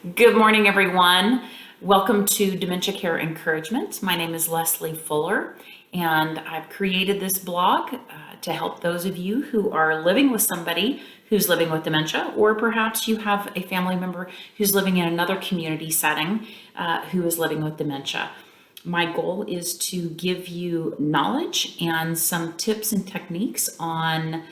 Good morning, everyone. Welcome to Dementia Care Encouragement. My name is Leslie Fuller, and I've created this blog to help those of you who are living with somebody who's living with dementia, or perhaps you have a family member who's living in another community setting who is living with dementia. My goal is to give you knowledge and some tips and techniques on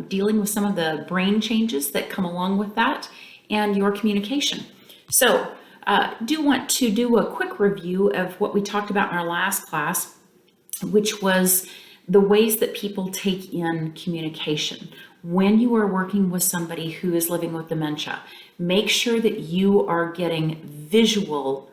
dealing with some of the brain changes that come along with that and your communication. So do want to do a quick review of what we talked about in our last class, which was the ways that people take in communication. When you are working with somebody who is living with dementia, make sure that you are getting visual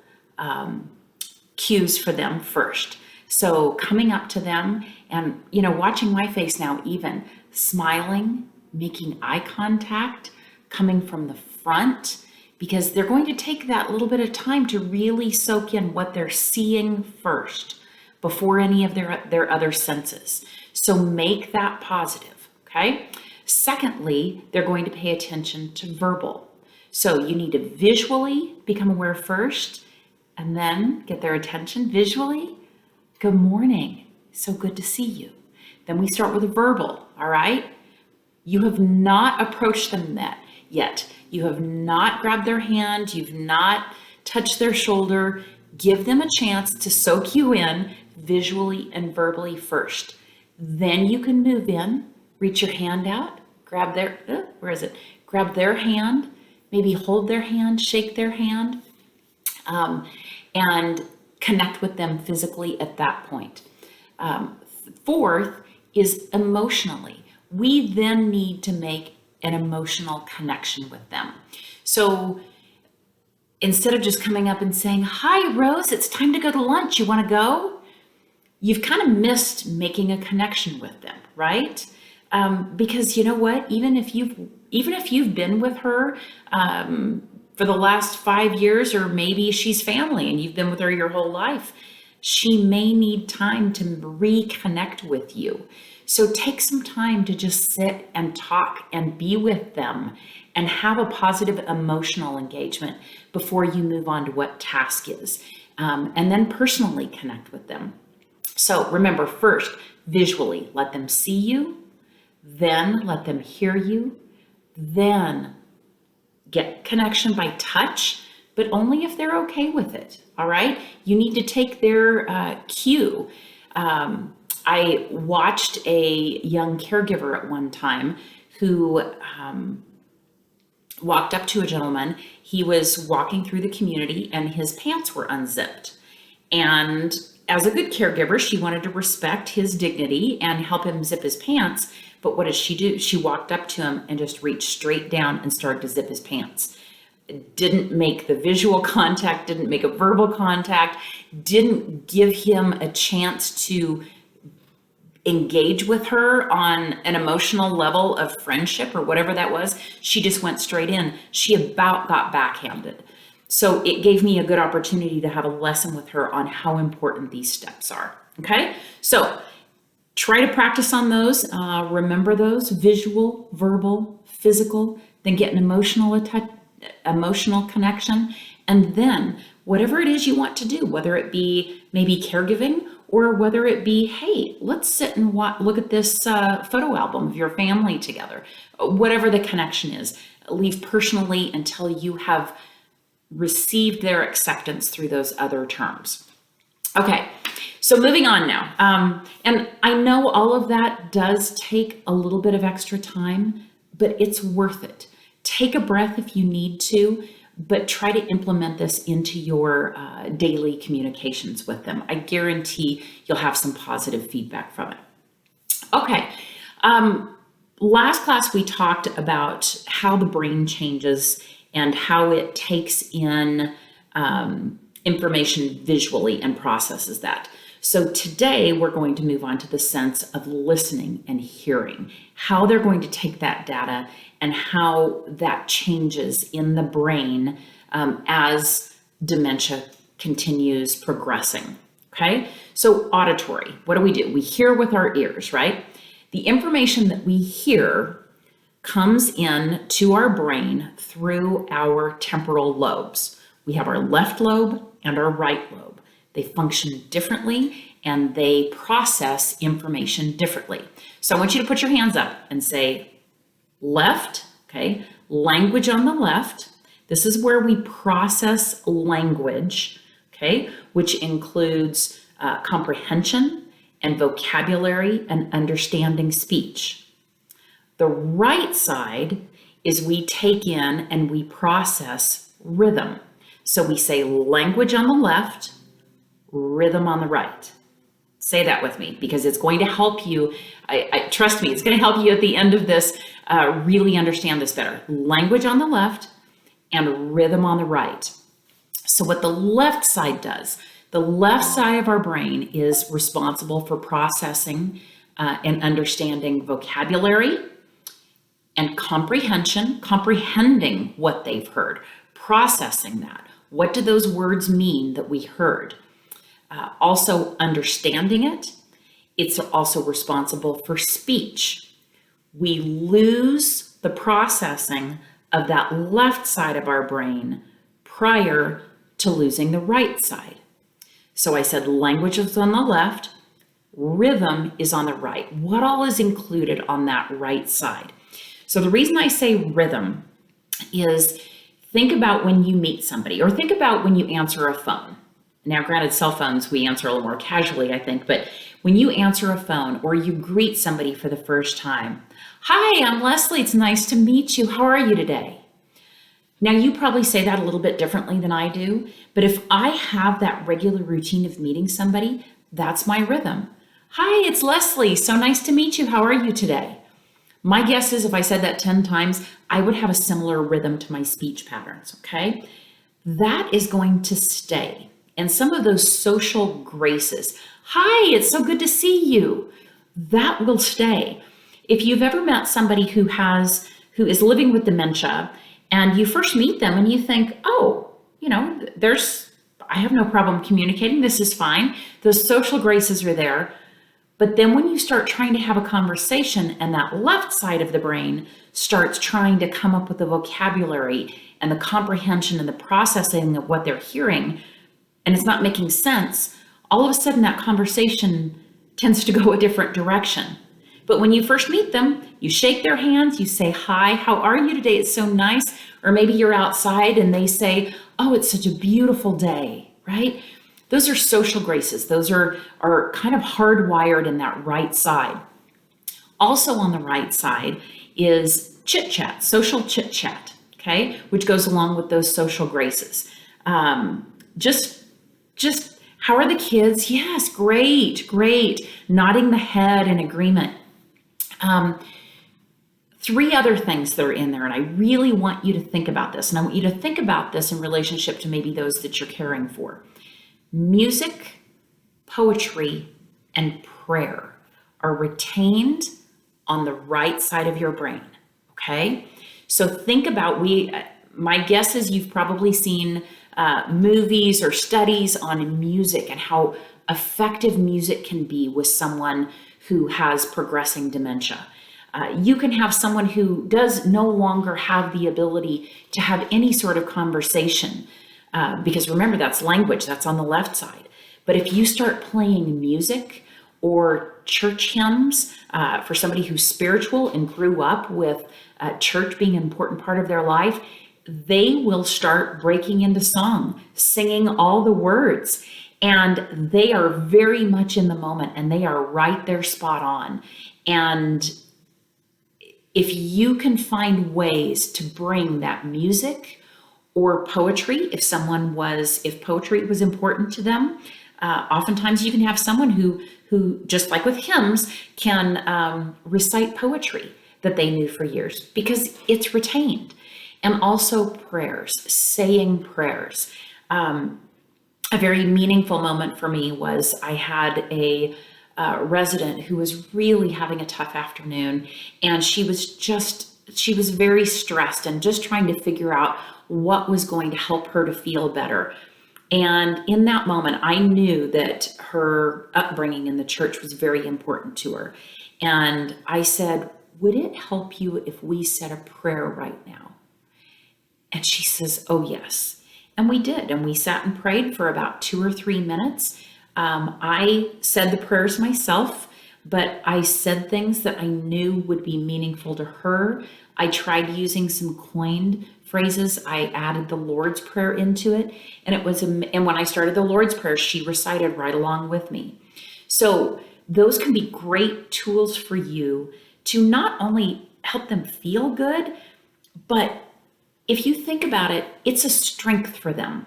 cues for them first. So coming up to them and, watching my face now, even smiling, making eye contact, coming from the front, because they're going to take that little bit of time to really soak in what they're seeing first before any of their other senses. So make that positive, okay? Secondly, they're going to pay attention to verbal. So you need to visually become aware first and then get their attention visually. Good morning, so good to see you. Then we start with a verbal, all right? You have not approached them yet. You have not grabbed their hand. You've not touched their shoulder. Give them a chance to soak you in visually and verbally first. Then you can move in, reach your hand out, grab grab their hand, maybe hold their hand, shake their hand, and connect with them physically at that point. Fourth is emotionally. We then need to make an emotional connection with them. So instead of just coming up and saying, "Hi, Rose, it's time to go to lunch. You want to go?" You've kind of missed making a connection with them, right? Because you know what? Even if you've been with her for the last 5 years, or maybe she's family and you've been with her your whole life, she may need time to reconnect with you. So take some time to just sit and talk and be with them and have a positive emotional engagement before you move on to what task is. And then personally connect with them. So remember, first, visually, let them see you, then let them hear you, then get connection by touch, but only if they're okay with it, all right? You need to take their cue. I watched a young caregiver at one time who walked up to a gentleman. He was walking through the community and his pants were unzipped. And as a good caregiver, she wanted to respect his dignity and help him zip his pants. But what did she do? She walked up to him and just reached straight down and started to zip his pants. Didn't make the visual contact, didn't make a verbal contact, didn't give him a chance to engage with her on an emotional level of friendship or whatever that was. She just went straight in. She about got backhanded. So it gave me a good opportunity to have a lesson with her on how important these steps are. Okay, so try to practice on those. Remember those: visual, verbal, physical. Then get an emotional connection, and then whatever it is you want to do, whether it be maybe caregiving, or whether it be, hey, let's sit and look at this photo album of your family together. Whatever the connection is, leave personally until you have received their acceptance through those other terms. Okay, so moving on now. And I know all of that does take a little bit of extra time, but it's worth it. Take a breath if you need to, but try to implement this into your daily communications with them. I guarantee you'll have some positive feedback from it. Okay, last class we talked about how the brain changes and how it takes in information visually and processes that. So today we're going to move on to the sense of listening and hearing, how they're going to take that data and how that changes in the brain as dementia continues progressing. Okay, so auditory, what do? We hear with our ears, right? The information that we hear comes in to our brain through our temporal lobes. We have our left lobe and our right lobe. They function differently and they process information differently. So I want you to put your hands up and say left, okay? Language on the left. This is where we process language, okay? Which includes comprehension and vocabulary and understanding speech. The right side is we take in and we process rhythm. So we say language on the left, rhythm on the right. Say that with me because it's going to help you. Trust me, it's going to help you at the end of this really understand this better. Language on the left and rhythm on the right. So what the left side does, the left side of our brain is responsible for processing and understanding vocabulary and comprehension, comprehending what they've heard, processing that. What do those words mean that we heard? Also understanding it. It's also responsible for speech. We lose the processing of that left side of our brain prior to losing the right side. So I said language is on the left, rhythm is on the right. What all is included on that right side? So the reason I say rhythm is think about when you meet somebody or think about when you answer a phone. Now, granted, cell phones, we answer a little more casually, I think, but when you answer a phone or you greet somebody for the first time, hi, I'm Leslie, it's nice to meet you. How are you today? Now, you probably say that a little bit differently than I do, but if I have that regular routine of meeting somebody, that's my rhythm. Hi, it's Leslie, so nice to meet you. How are you today? My guess is if I said that 10 times, I would have a similar rhythm to my speech patterns, okay? That is going to stay. And some of those social graces, hi, it's so good to see you, that will stay. If you've ever met somebody who is living with dementia and you first meet them and you think, oh, I have no problem communicating, this is fine. Those social graces are there. But then when you start trying to have a conversation and that left side of the brain starts trying to come up with the vocabulary and the comprehension and the processing of what they're hearing, and it's not making sense, all of a sudden that conversation tends to go a different direction. But when you first meet them, you shake their hands, you say, hi, how are you today? It's so nice. Or maybe you're outside and they say, oh, it's such a beautiful day, right? Those are social graces. Those are kind of hardwired in that right side. Also on the right side is chit chat, social chit chat, okay, which goes along with those social graces. Just how are the kids? Yes, great. Nodding the head in agreement. 3 other things that are in there, and I really want you to think about this. And I want you to think about this in relationship to maybe those that you're caring for. Music, poetry, and prayer are retained on the right side of your brain, okay? So think about, my guess is you've probably seen movies or studies on music and how effective music can be with someone who has progressing dementia. You can have someone who does no longer have the ability to have any sort of conversation because remember, that's language, that's on the left side. But if you start playing music or church hymns for somebody who's spiritual and grew up with church being an important part of their life, they will start breaking into song, singing all the words. And they are very much in the moment and they are right there spot on. And if you can find ways to bring that music or poetry, if poetry was important to them, oftentimes you can have someone who just like with hymns, can recite poetry that they knew for years because it's retained. And also prayers, saying prayers. A very meaningful moment for me was I had a resident who was really having a tough afternoon, and she was very stressed and just trying to figure out what was going to help her to feel better. And in that moment, I knew that her upbringing in the church was very important to her. And I said, would it help you if we said a prayer right now? And she says, oh, yes. And we did. And we sat and prayed for about 2 or 3 minutes. I said the prayers myself, but I said things that I knew would be meaningful to her. I tried using some coined phrases. I added the Lord's Prayer into it. And when I started the Lord's Prayer, she recited right along with me. So those can be great tools for you to not only help them feel good, but if you think about it, it's a strength for them.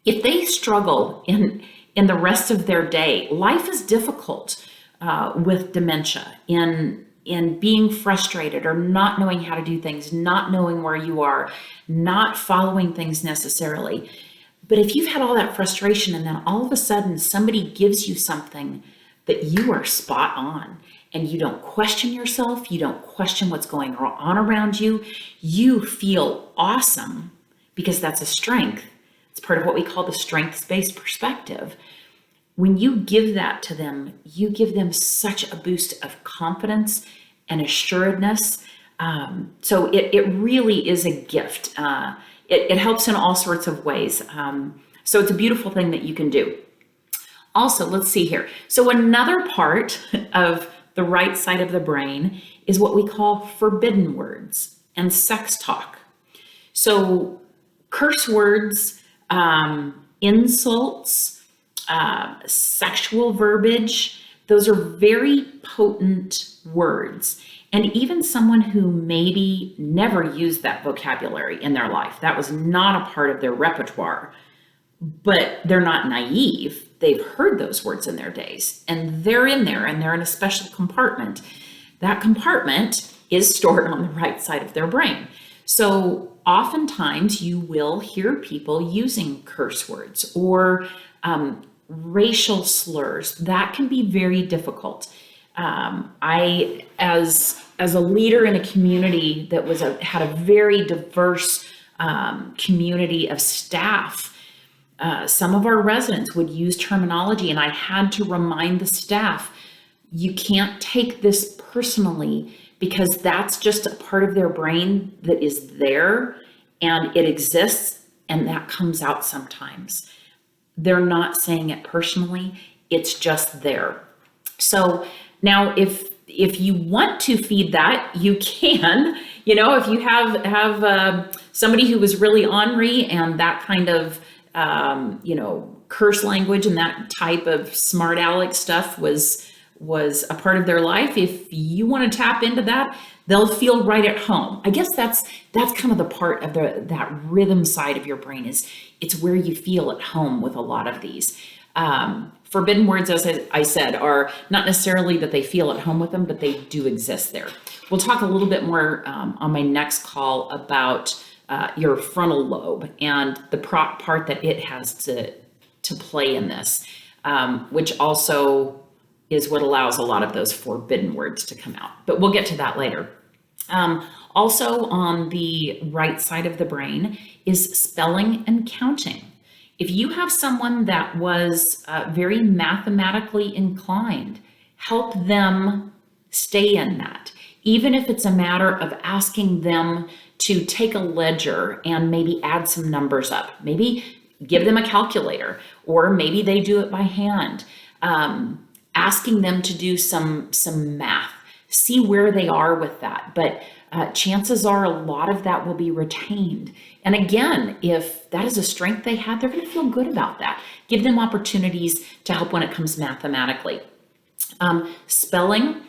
If they struggle in the rest of their day, life is difficult with dementia, in being frustrated or not knowing how to do things, not knowing where you are, not following things necessarily. But if you've had all that frustration and then all of a sudden somebody gives you something that you are spot on, and you don't question yourself, you don't question what's going on around you, you feel awesome because that's a strength. It's part of what we call the strengths-based perspective. When you give that to them, you give them such a boost of confidence and assuredness. So it really is a gift. It helps in all sorts of ways. So it's a beautiful thing that you can do. Also, let's see here. So another part of the right side of the brain is what we call forbidden words and sex talk. So curse words, insults, sexual verbiage, those are very potent words. And even someone who maybe never used that vocabulary in their life, that was not a part of their repertoire, but they're not naive. They've heard those words in their days, and they're in there, and they're in a special compartment. That compartment is stored on the right side of their brain. So oftentimes you will hear people using curse words or racial slurs. That can be very difficult. I, as a leader in a community that had a very diverse community of staff, some of our residents would use terminology, and I had to remind the staff, you can't take this personally, because that's just a part of their brain that is there and it exists, and that comes out sometimes. They're not saying it personally, it's just there. So now if you want to feed that, you can, if you have somebody who was really ornery and that kind of curse language and that type of smart aleck stuff was a part of their life. If you want to tap into that, they'll feel right at home. I guess that's kind of the part of that rhythm side of your brain is it's where you feel at home with a lot of these. Forbidden words, as I said, are not necessarily that they feel at home with them, but they do exist there. We'll talk a little bit more on my next call about your frontal lobe and the part that it has to play in this, which also is what allows a lot of those forbidden words to come out. But we'll get to that later. Also on the right side of the brain is spelling and counting. If you have someone that was very mathematically inclined, help them stay in that. Even if it's a matter of asking them to take a ledger and maybe add some numbers up. Maybe give them a calculator, or maybe they do it by hand. Asking them to do some math, see where they are with that. But chances are a lot of that will be retained. And again, if that is a strength they have, they're going to feel good about that. Give them opportunities to help when it comes mathematically. Spelling.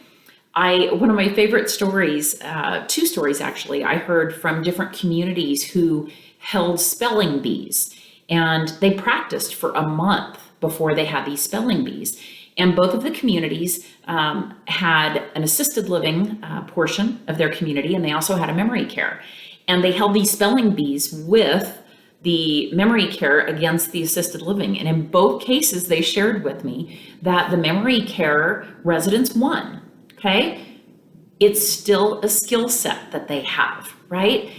One of my favorite stories, 2 stories actually, I heard from different communities who held spelling bees, and they practiced for a month before they had these spelling bees. And both of the communities had an assisted living portion of their community, and they also had a memory care. And they held these spelling bees with the memory care against the assisted living. And in both cases, they shared with me that the memory care residents won. Okay, it's still a skill set that they have, right?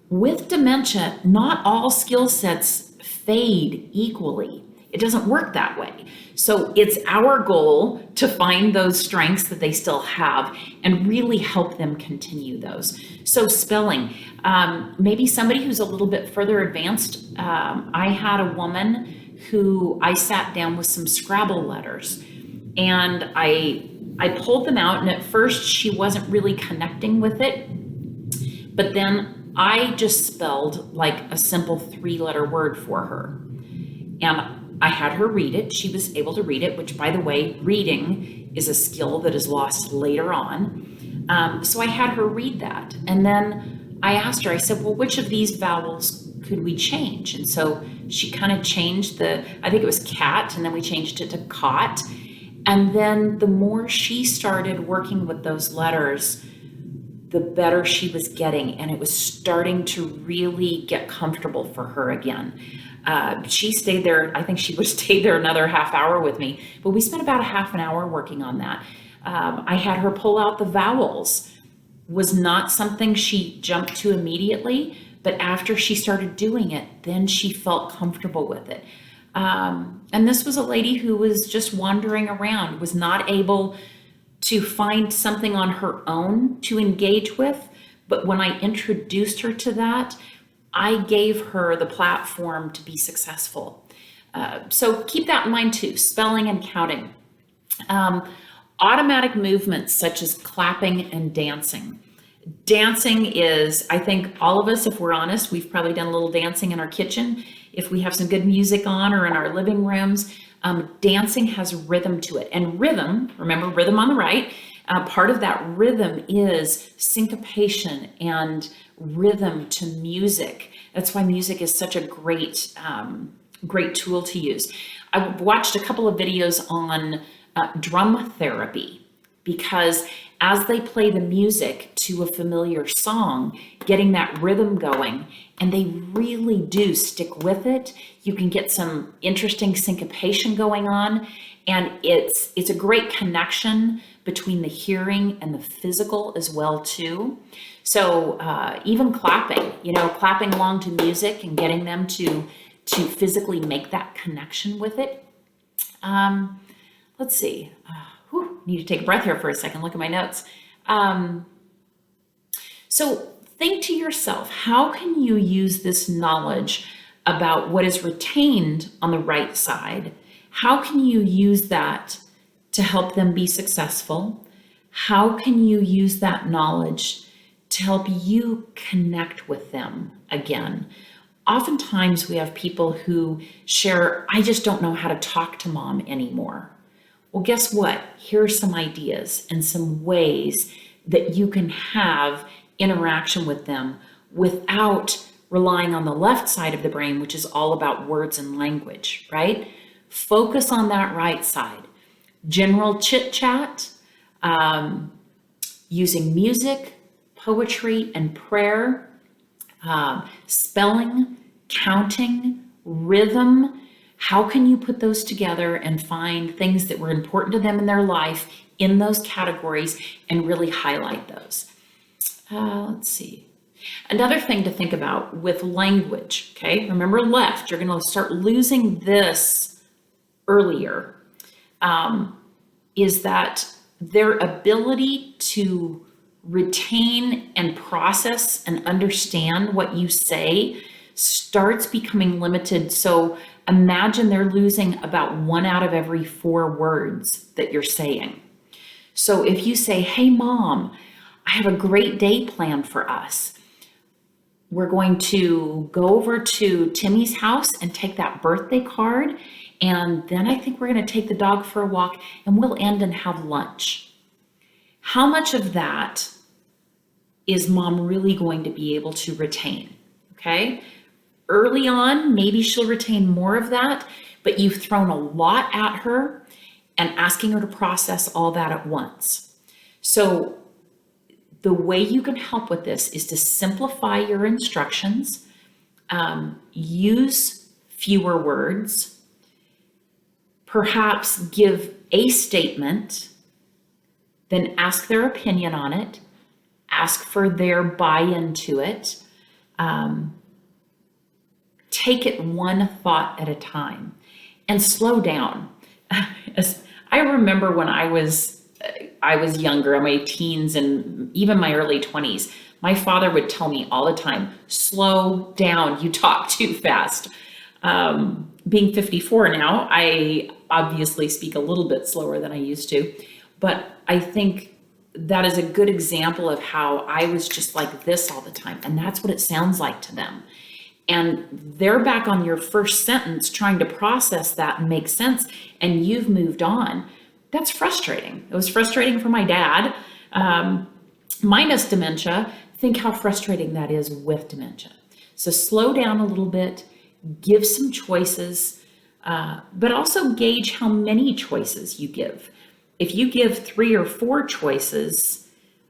With dementia, not all skill sets fade equally. It doesn't work that way. So it's our goal to find those strengths that they still have and really help them continue those. So spelling, maybe somebody who's a little bit further advanced. I had a woman who I sat down with some Scrabble letters, and I pulled them out, and at first she wasn't really connecting with it, but then I just spelled like a simple 3-letter word for her. And I had her read it. She was able to read it, which, by the way, reading is a skill that is lost later on. So I had her read that. And then I asked her, I said, well, which of these vowels could we change? And so she kind of changed I think it was cat, and then we changed it to cot. And then the more she started working with those letters, the better she was getting, and it was starting to really get comfortable for her again. She stayed there, I think she would have stayed there another half hour with me, but we spent about a half an hour working on that. I had her pull out the vowels. Was not something she jumped to immediately, but after she started doing it, then she felt comfortable with it. And this was a lady who was just wandering around, was not able to find something on her own to engage with. But when I introduced her to that, I gave her the platform to be successful. So keep that in mind too, spelling and counting. Automatic movements such as clapping and dancing. Dancing is, I think all of us, if we're honest, we've probably done a little dancing in our kitchen. If we have some good music on, or in our living rooms, dancing has rhythm to it. And rhythm, remember rhythm on the right, part of that rhythm is syncopation and rhythm to music. That's why music is such a great tool to use. I watched a couple of videos on drum therapy, because as they play the music to a familiar song, getting that rhythm going, and they really do stick with it, you can get some interesting syncopation going on, and it's a great connection between the hearing and the physical as well too. So even clapping, clapping along to music and getting them to physically make that connection with it. Let's see. Need to take a breath here for a second. Look at my notes. So think to yourself, how can you use this knowledge about what is retained on the right side? How can you use that to help them be successful? How can you use that knowledge to help you connect with them again? Oftentimes we have people who share, I just don't know how to talk to mom anymore. Well, guess what? Here are some ideas and some ways that you can have interaction with them without relying on the left side of the brain, which is all about words and language, right? Focus on that right side. General chit chat, using music, poetry, and prayer, spelling, counting, rhythm. How can you put those together and find things that were important to them in their life in those categories and really highlight those? Let's see. Another thing to think about with language, okay? Remember left, you're going to start losing this earlier, is that their ability to retain and process and understand what you say starts becoming limited. So imagine they're losing about 1 out of every 4 words that you're saying. So if you say, hey mom, I have a great day planned for us. We're going to go over to Timmy's house and take that birthday card. And then I think we're going to take the dog for a walk, and we'll end and have lunch. How much of that is mom really going to be able to retain? Okay. Early on, maybe she'll retain more of that, but you've thrown a lot at her and asking her to process all that at once. So the way you can help with this is to simplify your instructions, use fewer words, perhaps give a statement, then ask their opinion on it, ask for their buy-in to it. Take it one thought at a time. and slow down. I remember when I was younger, in my teens and even my early 20s, my father would tell me all the time, slow down, you talk too fast. Being 54 now, I obviously speak a little bit slower than I used to, but I think that is a good example of how I was just like this all the time. And that's what it sounds like to them. And they're back on your first sentence trying to process that and make sense, and you've moved on. That's frustrating. It was frustrating for my dad. Minus dementia, think how frustrating that is with dementia. So slow down a little bit, give some choices, but also gauge how many choices you give. If you give 3 or 4 choices,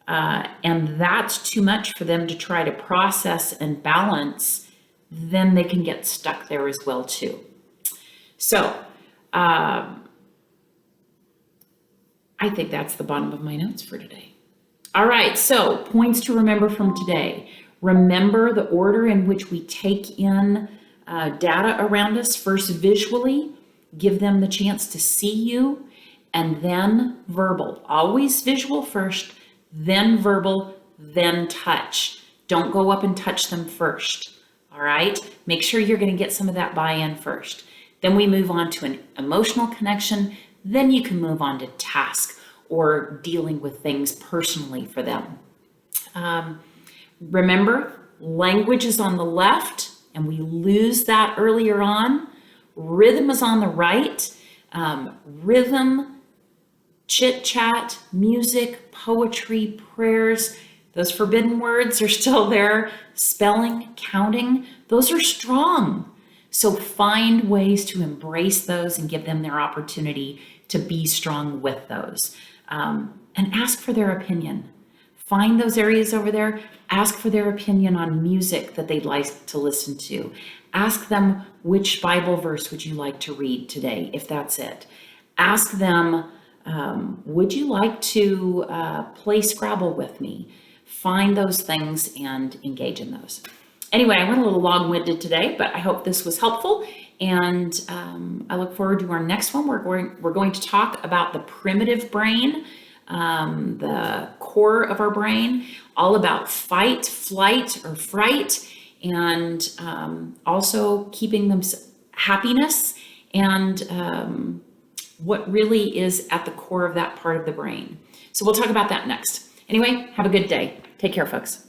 and that's too much for them to try to process and balance, then they can get stuck there as well too. So I think that's the bottom of my notes for today. All right, so points to remember from today. Remember the order in which we take in data around us. First visually, give them the chance to see you, and then verbal. Always visual first, then verbal, then touch. Don't go up and touch them first. All right, make sure you're going to get some of that buy-in first. Then we move on to an emotional connection. Then you can move on to task or dealing with things personally for them. Remember, language is on the left, and we lose that earlier on. Rhythm is on the right. Rhythm, chit chat, music, poetry, prayers. Those forbidden words are still there. Spelling, counting, those are strong. So find ways to embrace those and give them their opportunity to be strong with those. And ask for their opinion. Find those areas over there. Ask for their opinion on music that they'd like to listen to. Ask them, which Bible verse would you like to read today, if that's it. Ask them, would you like to play Scrabble with me? Find those things and engage in those. Anyway, I went a little long-winded today, but I hope this was helpful. And I look forward to our next one. We're going to talk about the primitive brain, the core of our brain, all about fight, flight, or fright, and also keeping them happiness and what really is at the core of that part of the brain. So we'll talk about that next. Anyway, have a good day. Take care, folks.